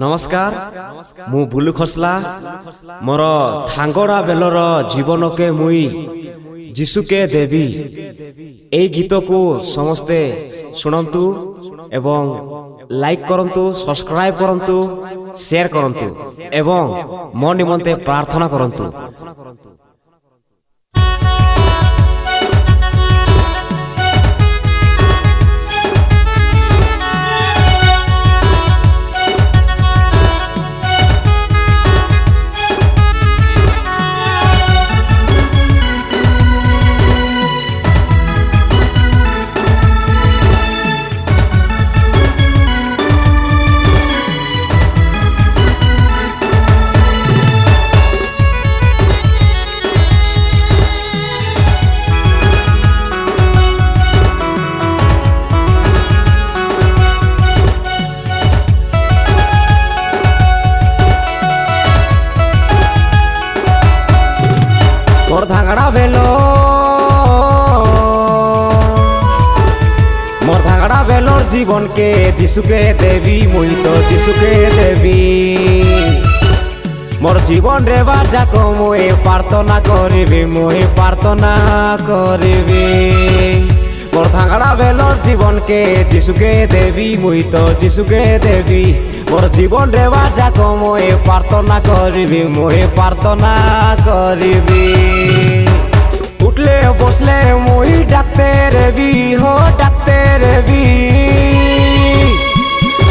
नमस्कार मु बुलु खसला मोर थांगड़ा बेलर जीवन के मुई जीसु के देवी ए गीत को समस्ते सुनंतु एवं लाइक करंतु सब्सक्राइब करंतु शेयर करंतु एवं मो निमंते प्रार्थना करंतु। मोर धांगड़ा बेलोर जीवन के जीसु के देवी मुई तो जीसु के देवी मोर जीवन रे बाजा को मुई प्रार्थना करिबी मोर धांगड़ा बेलोर जीवन के जीसु के देवी मुई तो जीसु के देवी मोर जीवन रे बाजा को मुई प्रार्थना करिबी उठले बसले मुई डाकते रेबी हो डाकते रेबी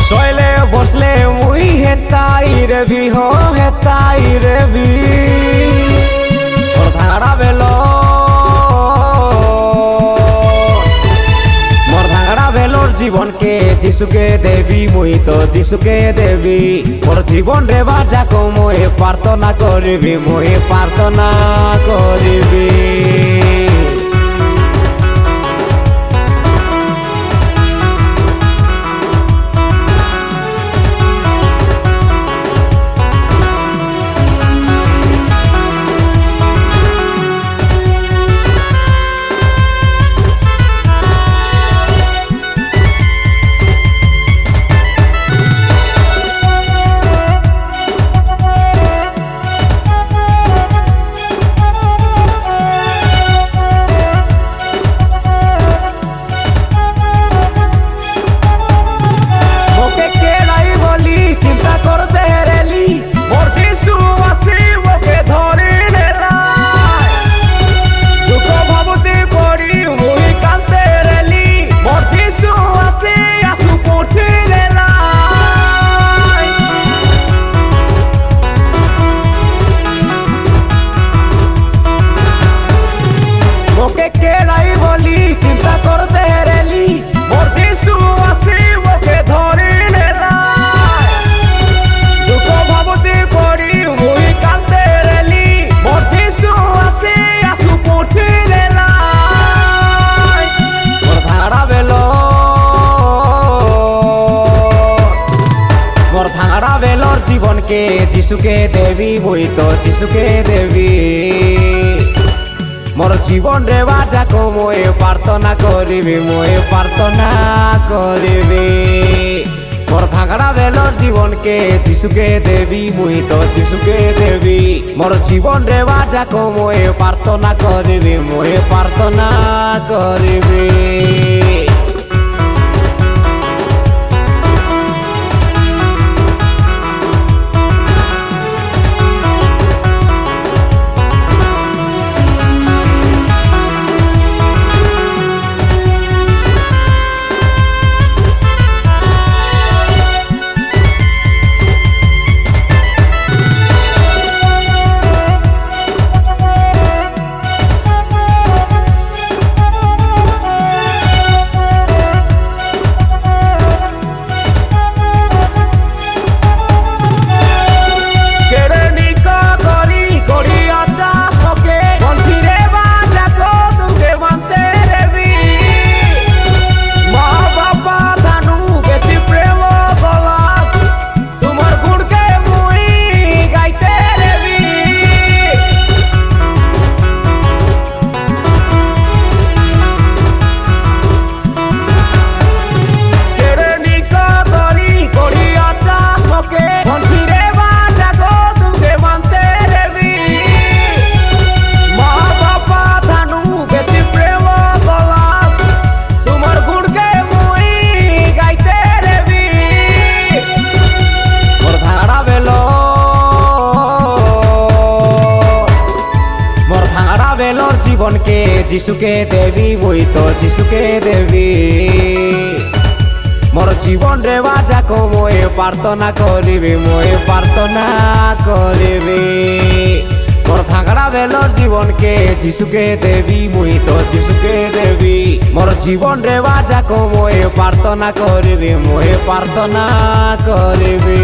सोयले बसले मुई हेताई रेबी हो हेताई रेबी मोर धांगड़ा बेलोर जीवन के जीसु के देवी मुई तो जीसु के देवी मोर जीवन रे बाजा को मुई प्रार्थना करिबी जीवन के जीसु के देवी मुई तो जीसु के देवी मोर जीवन रे बाजा को मुई प्रार्थना करिबी मोर धांगड़ा बेलोर जीवन के जीसु के देवी मुई तो जीसु के देवी मोर जीवन रे बाजा को मुई प्रार्थना करिबी যিশুকে দেবী মুই তো যিশুকে দেবী মোর জীবন রে বাজাক মই প্রার্থনা করিবি মই প্রার্থনা করিবি মোর থাংড়া বেলর জীবনকে যিশুকে দেবী মুই তো যিশুকে দেবী মোর জীবন রে বাজাক মই প্রার্থনা করিবি মই প্রার্থনা করিবি।